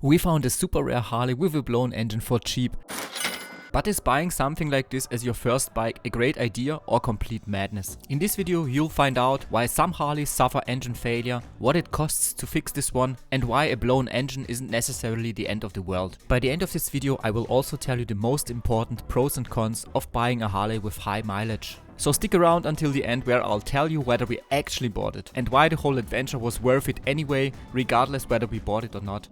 We found a super rare Harley with a blown engine for cheap. But is buying something like this as your first bike a great idea or complete madness? In this video you'll find out why some Harleys suffer engine failure, what it costs to fix this one, and why a blown engine isn't necessarily the end of the world. By the end of this video I will also tell you the most important pros and cons of buying a Harley with high mileage. So stick around until the end where I'll tell you whether we actually bought it and why the whole adventure was worth it anyway, regardless whether we bought it or not.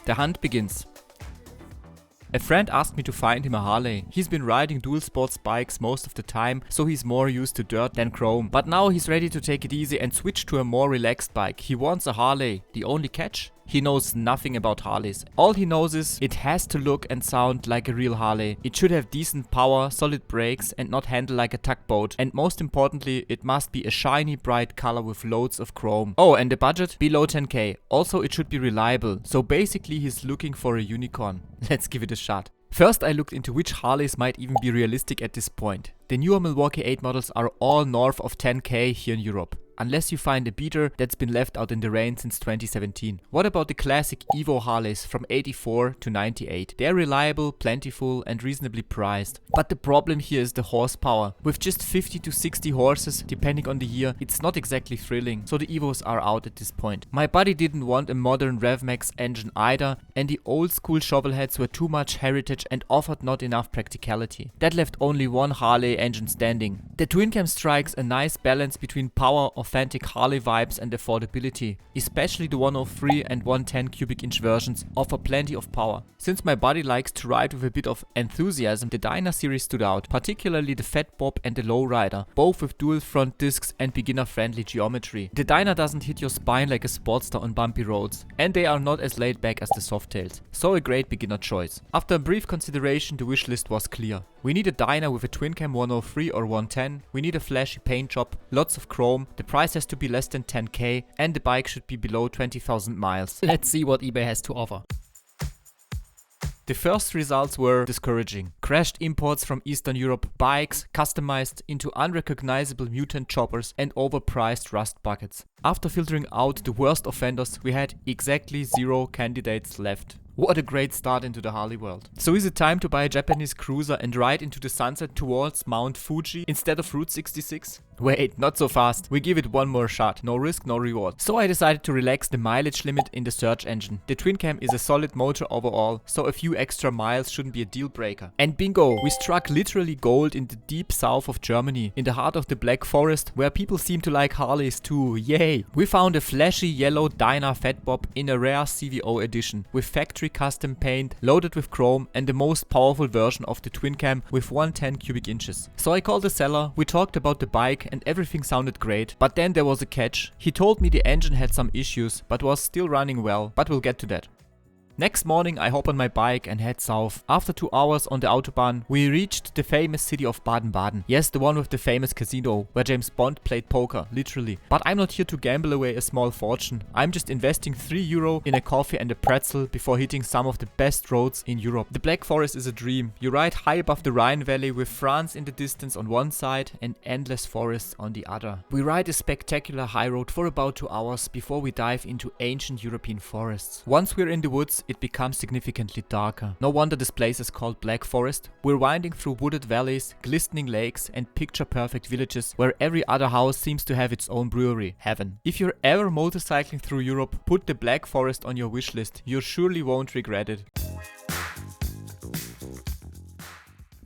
The hunt begins. A friend asked me to find him a Harley. He's been riding dual sports bikes most of the time, so he's more used to dirt than chrome. But now he's ready to take it easy and switch to a more relaxed bike. He wants a Harley. The only catch? He knows nothing about Harleys. All he knows is it has to look and sound like a real Harley. It should have decent power, solid brakes and not handle like a tugboat. And most importantly, it must be a shiny bright color with loads of chrome. Oh, and the budget? Below 10k. Also it should be reliable. So basically he's looking for a unicorn. Let's give it a shot. First I looked into which Harleys might even be realistic at this point. The newer Milwaukee 8 models are all north of 10k here in Europe. Unless you find a beater that's been left out in the rain since 2017. What about the classic Evo Harleys from 84 to 98? They're reliable, plentiful and reasonably priced. But the problem here is the horsepower. With just 50 to 60 horses, depending on the year, it's not exactly thrilling, so the Evos are out at this point. My buddy didn't want a modern RevMax engine either, and the old school shovelheads were too much heritage and offered not enough practicality. That left only one Harley engine standing. The Twin Cam strikes a nice balance between power, authentic Harley vibes and affordability. Especially the 103 and 110 cubic inch versions offer plenty of power. Since my buddy likes to ride with a bit of enthusiasm, the Dyna series stood out, particularly the Fat Bob and the Lowrider, both with dual front discs and beginner friendly geometry. The Dyna doesn't hit your spine like a Sportster on bumpy roads, and they are not as laid back as the Softails, so a great beginner choice. After a brief consideration, the wish list was clear. We need a Dyna with a Twin Cam 103 or 110, we need a flashy paint job, lots of chrome, the price has to be less than 10k and the bike should be below 20,000 miles. Let's see what eBay has to offer. The first results were discouraging. Crashed imports from Eastern Europe, bikes customized into unrecognizable mutant choppers and overpriced rust buckets. After filtering out the worst offenders, we had exactly 0 candidates left. What a great start into the Harley world. So is it time to buy a Japanese cruiser and ride into the sunset towards Mount Fuji instead of Route 66? Wait, not so fast. We give it one more shot. No risk, no reward. So I decided to relax the mileage limit in the search engine. The Twin Cam is a solid motor overall, so a few extra miles shouldn't be a deal breaker. And bingo! We struck literally gold in the deep south of Germany, in the heart of the Black Forest, where people seem to like Harleys too. Yay! We found a flashy yellow Dyna Fat Bob in a rare CVO edition, with factory custom paint, loaded with chrome and the most powerful version of the Twin Cam with 110 cubic inches. So I called the seller, we talked about the bike and everything sounded great, but then there was a catch. He told me the engine had some issues but was still running well, but we'll get to that. Next morning I hop on my bike and head south. After 2 hours on the Autobahn, we reached the famous city of Baden-Baden. Yes, the one with the famous casino, where James Bond played poker, literally. But I'm not here to gamble away a small fortune. I'm just investing €3 in a coffee and a pretzel before hitting some of the best roads in Europe. The Black Forest is a dream. You ride high above the Rhine Valley with France in the distance on one side and endless forests on the other. We ride a spectacular high road for about 2 hours before we dive into ancient European forests. Once we're in the woods, it becomes significantly darker. No wonder this place is called Black Forest. We're winding through wooded valleys, glistening lakes and picture-perfect villages where every other house seems to have its own brewery. Heaven. If you're ever motorcycling through Europe, put the Black Forest on your wish list. You surely won't regret it.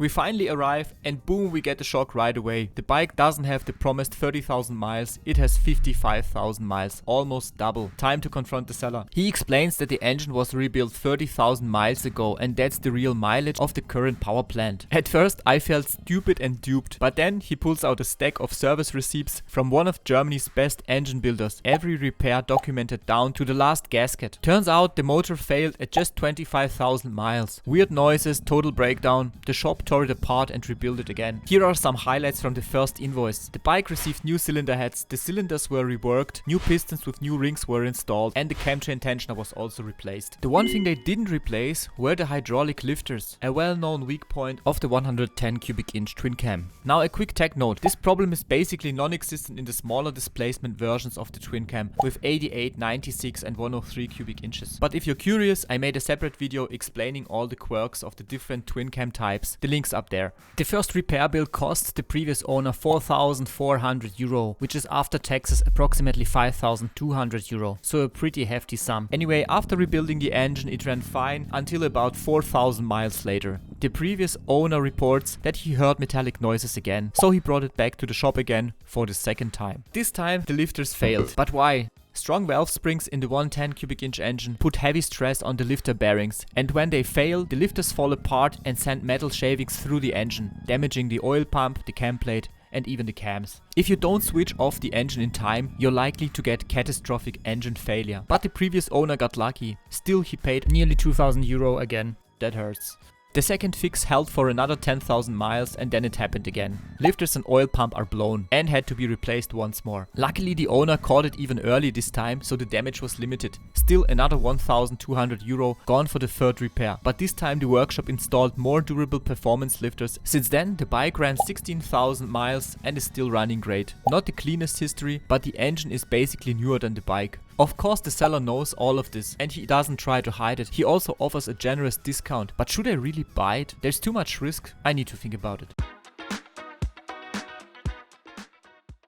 We finally arrive and boom, we get the shock right away. The bike doesn't have the promised 30,000 miles, it has 55,000 miles, almost double. Time to confront the seller. He explains that the engine was rebuilt 30,000 miles ago and that's the real mileage of the current power plant. At first I felt stupid and duped, but then he pulls out a stack of service receipts from one of Germany's best engine builders, every repair documented down to the last gasket. Turns out the motor failed at just 25,000 miles. Weird noises, total breakdown, the shop tore it apart and rebuilt it again. Here are some highlights from the first invoice. The bike received new cylinder heads, the cylinders were reworked, new pistons with new rings were installed and the camchain tensioner was also replaced. The one thing they didn't replace were the hydraulic lifters, a well-known weak point of the 110 cubic inch twin cam. Now a quick tech note, this problem is basically non-existent in the smaller displacement versions of the twin cam with 88, 96 and 103 cubic inches. But if you're curious, I made a separate video explaining all the quirks of the different twin cam types. The link's up there. The first repair bill cost the previous owner 4,400 euro, which is after taxes approximately 5,200 euro, so a pretty hefty sum. Anyway, after rebuilding the engine it ran fine until about 4,000 miles later. The previous owner reports that he heard metallic noises again, so he brought it back to the shop again for the second time. This time the lifters failed. But why? Strong valve springs in the 110 cubic inch engine put heavy stress on the lifter bearings, and when they fail, the lifters fall apart and send metal shavings through the engine, damaging the oil pump, the cam plate and even the cams. If you don't switch off the engine in time, you're likely to get catastrophic engine failure. But the previous owner got lucky. Still, he paid nearly 2,000 euro again. That hurts. The second fix held for another 10,000 miles and then it happened again. Lifters and oil pump are blown and had to be replaced once more. Luckily the owner caught it even early this time, so the damage was limited. Still another 1,200 euro gone for the third repair, but this time the workshop installed more durable performance lifters. Since then the bike ran 16,000 miles and is still running great. Not the cleanest history, but the engine is basically newer than the bike. Of course the seller knows all of this and he doesn't try to hide it. He also offers a generous discount. But should I really buy it? There's too much risk. I need to think about it.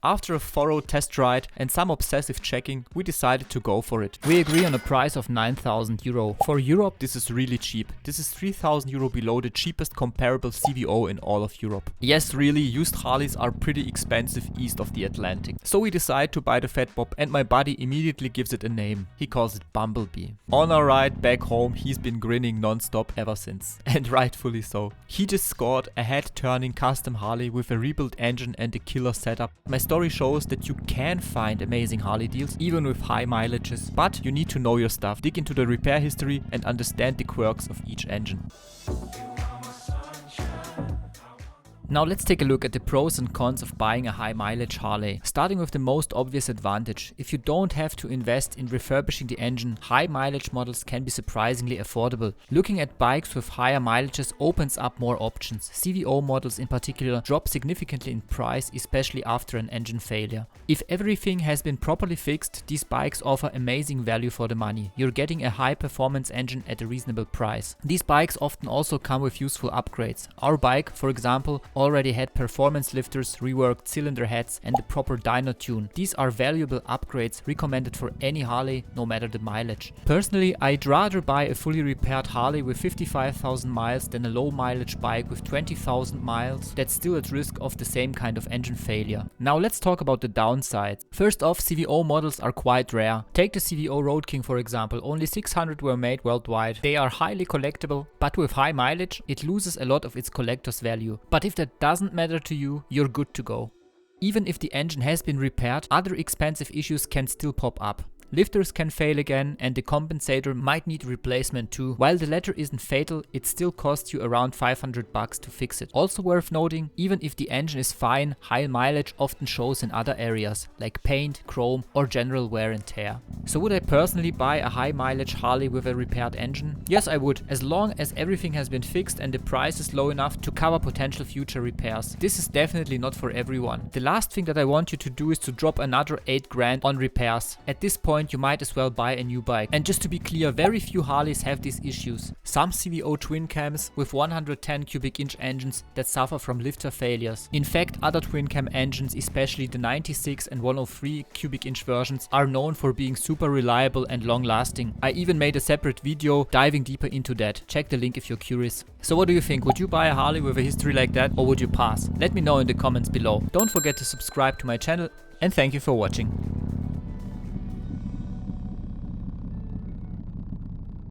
After a thorough test ride and some obsessive checking, we decided to go for it. We agree on a price of 9,000 euro. For Europe this is really cheap. This is 3,000 euro below the cheapest comparable CVO in all of Europe. Yes, really, used Harleys are pretty expensive east of the Atlantic. So we decide to buy the Fat Bob and my buddy immediately gives it a name. He calls it Bumblebee. On our ride back home he's been grinning non-stop ever since. And rightfully so. He just scored a head-turning custom Harley with a rebuilt engine and a killer setup. My story shows that you can find amazing Harley deals even with high mileages, but you need to know your stuff, dig into the repair history and understand the quirks of each engine. Now let's take a look at the pros and cons of buying a high mileage Harley. Starting with the most obvious advantage. If you don't have to invest in refurbishing the engine, high mileage models can be surprisingly affordable. Looking at bikes with higher mileages opens up more options. CVO models in particular drop significantly in price, especially after an engine failure. If everything has been properly fixed, these bikes offer amazing value for the money. You're getting a high performance engine at a reasonable price. These bikes often also come with useful upgrades. Our bike, for example, already had performance lifters, reworked cylinder heads and the proper Dyna tune. These are valuable upgrades recommended for any Harley, no matter the mileage. Personally, I'd rather buy a fully repaired Harley with 55,000 miles than a low mileage bike with 20,000 miles that's still at risk of the same kind of engine failure. Now let's talk about the downsides. First off, CVO models are quite rare. Take the CVO Road King for example, only 600 were made worldwide. They are highly collectible, but with high mileage, it loses a lot of its collector's value. But if that doesn't matter to you, you're good to go. Even if the engine has been repaired, other expensive issues can still pop up. Lifters can fail again and the compensator might need replacement too. While the latter isn't fatal, it still costs you around 500 bucks to fix it. Also worth noting, even if the engine is fine, high mileage often shows in other areas like paint, chrome or general wear and tear. So would I personally buy a high mileage Harley with a repaired engine? Yes, I would, as long as everything has been fixed and the price is low enough to cover potential future repairs. This is definitely not for everyone. The last thing that I want you to do is to drop another 8 grand on repairs. At this point point, you might as well buy a new bike. And just to be clear, very few Harleys have these issues. Some CVO twin cams with 110 cubic inch engines that suffer from lifter failures. In fact, other twin cam engines, especially the 96 and 103 cubic inch versions, are known for being super reliable and long lasting. I even made a separate video diving deeper into that. Check the link if you're curious. So what do you think? Would you buy a Harley with a history like that, or would you pass? Let me know in the comments below. Don't forget to subscribe to my channel, and thank you for watching.